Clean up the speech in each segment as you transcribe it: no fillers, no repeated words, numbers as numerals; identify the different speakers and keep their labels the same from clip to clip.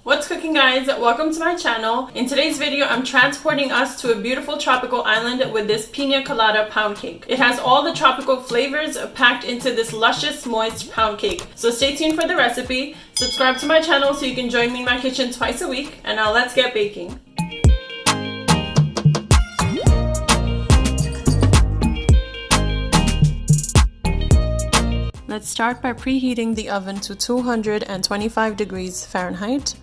Speaker 1: What's cooking, guys? Welcome to my channel. In today's video, I'm transporting us to a beautiful tropical island with this pina colada pound cake. It has all the tropical flavors packed into this luscious, moist pound cake. So stay tuned for the recipe. Subscribe to my channel so you can join me in my kitchen twice a week. And now let's get baking. Let's start by preheating the oven to 225 degrees Fahrenheit.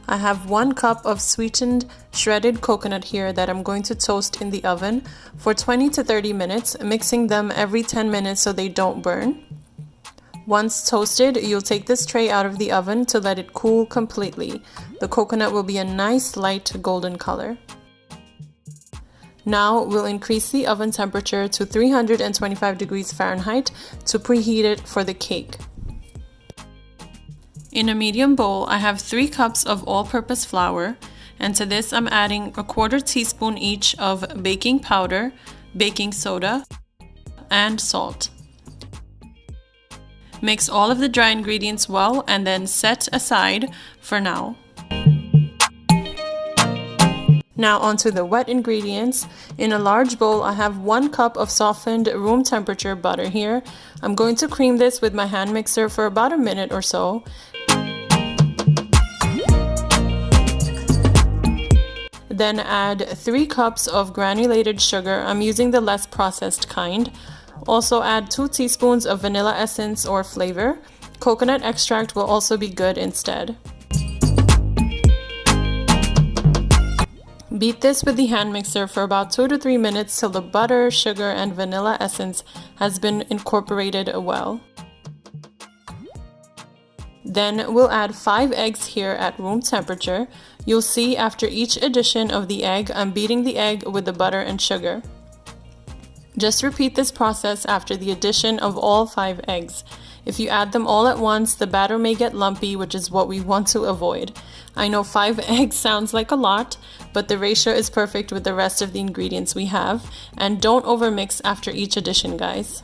Speaker 1: I have 1 cup of sweetened shredded coconut here that I'm going to toast in the oven for 20 to 30 minutes, mixing them every 10 minutes so they don't burn. Once toasted, you'll take this tray out of the oven to let it cool completely. The coconut will be a nice light golden color. Now we'll increase the oven temperature to 325 degrees Fahrenheit to preheat it for the cake. In a medium bowl, I have 3 cups of all-purpose flour, and to this I'm adding a 1/4 teaspoon each of baking powder, baking soda, and salt. Mix all of the dry ingredients well and then set aside for now. Now onto the wet ingredients. In a large bowl, I have 1 cup of softened room temperature butter here. I'm going to cream this with my hand mixer for about a minute or so. Then add 3 cups of granulated sugar. I'm using the less processed kind. Also add 2 teaspoons of vanilla essence or flavor. Coconut extract will also be good instead. Beat this with the hand mixer for about 2 to 3 minutes till the butter, sugar, and vanilla essence has been incorporated well. Then we'll add 5 eggs here at room temperature. You'll see after each addition of the egg, I'm beating the egg with the butter and sugar. Just repeat this process after the addition of all 5 eggs. If you add them all at once, the batter may get lumpy, which is what we want to avoid. I know 5 eggs sounds like a lot, but the ratio is perfect with the rest of the ingredients we have. And don't overmix after each addition, guys.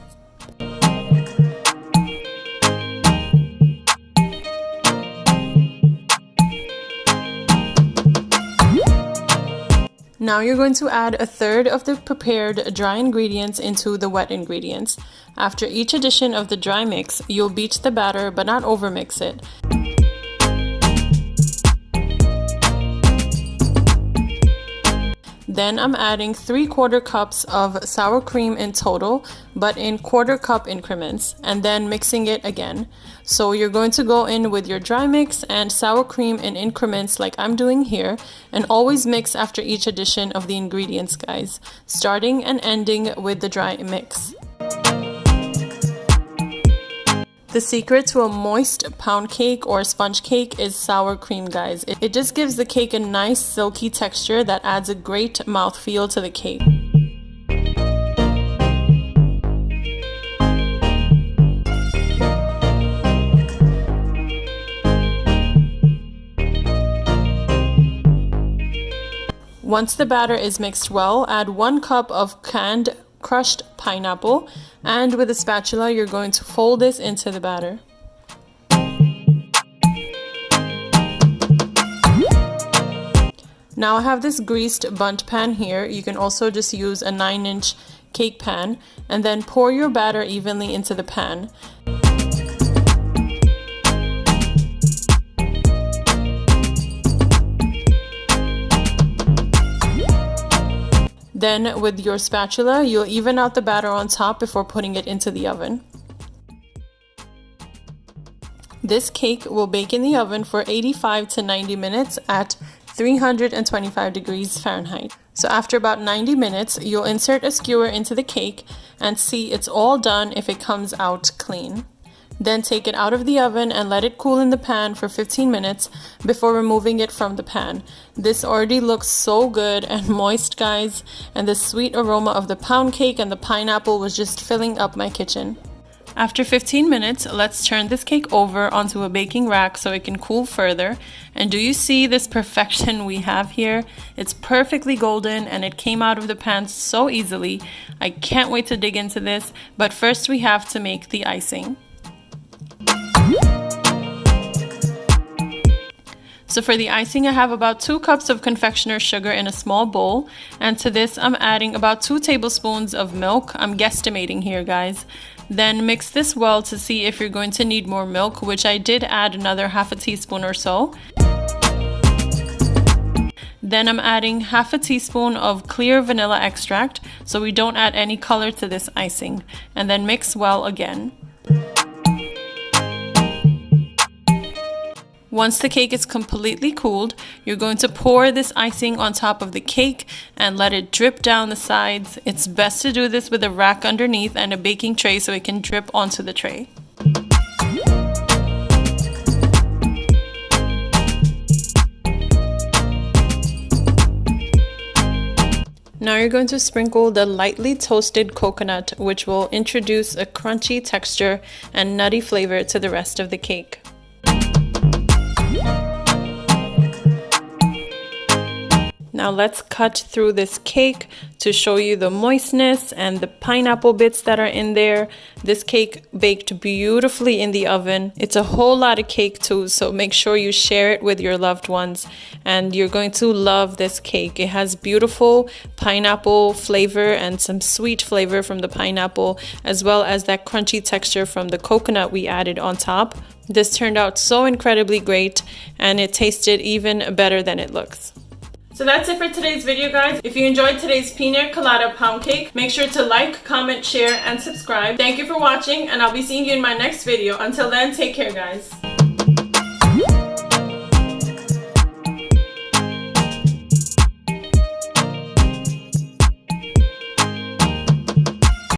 Speaker 1: Now you're going to add 1/3 of the prepared dry ingredients into the wet ingredients. After each addition of the dry mix, you'll beat the batter but not overmix it. Then I'm adding 3/4 cups of sour cream in total, but in 1/4 cup increments, and then mixing it again. So you're going to go in with your dry mix and sour cream in increments like I'm doing here, and always mix after each addition of the ingredients, guys, starting and ending with the dry mix. The secret to a moist pound cake or sponge cake is sour cream, guys. It just gives the cake a nice silky texture that adds a great mouthfeel to the cake. Once the batter is mixed well, add 1 cup of canned crushed pineapple, and with a spatula you're going to fold this into the batter. Now I have this greased bundt pan here. You can also just use a 9-inch cake pan, and then pour your batter evenly into the pan. Then with your spatula, you'll even out the batter on top before putting it into the oven. This cake will bake in the oven for 85 to 90 minutes at 325 degrees Fahrenheit. So after about 90 minutes, you'll insert a skewer into the cake and see it's all done if it comes out clean. Then take it out of the oven and let it cool in the pan for 15 minutes before removing it from the pan. This already looks so good and moist, guys, and the sweet aroma of the pound cake and the pineapple was just filling up my kitchen. After 15 minutes, let's turn this cake over onto a baking rack so it can cool further. And do you see this perfection we have here? It's perfectly golden and it came out of the pan so easily. I can't wait to dig into this, but first we have to make the icing. So for the icing, I have about 2 cups of confectioner sugar in a small bowl, and to this I'm adding about 2 tablespoons of milk. I'm guesstimating here, guys. Then mix this well to see if you're going to need more milk, which I did add another half a teaspoon or so. Then I'm adding half a teaspoon of clear vanilla extract, so we don't add any color to this icing, and then mix well again. Once the cake is completely cooled, you're going to pour this icing on top of the cake and let it drip down the sides. It's best to do this with a rack underneath and a baking tray so it can drip onto the tray. Now you're going to sprinkle the lightly toasted coconut, which will introduce a crunchy texture and nutty flavor to the rest of the cake. Now let's cut through this cake to show you the moistness and the pineapple bits that are in there. This cake baked beautifully in the oven. It's a whole lot of cake too, so make sure you share it with your loved ones, and you're going to love this cake. It has beautiful pineapple flavor and some sweet flavor from the pineapple, as well as that crunchy texture from the coconut we added on top. This turned out so incredibly great, and it tasted even better than it looks. So that's it for today's video, guys. If you enjoyed today's pina colada pound cake, make sure to like, comment, share, and subscribe. Thank you for watching, and I'll be seeing you in my next video. Until then, take care, guys.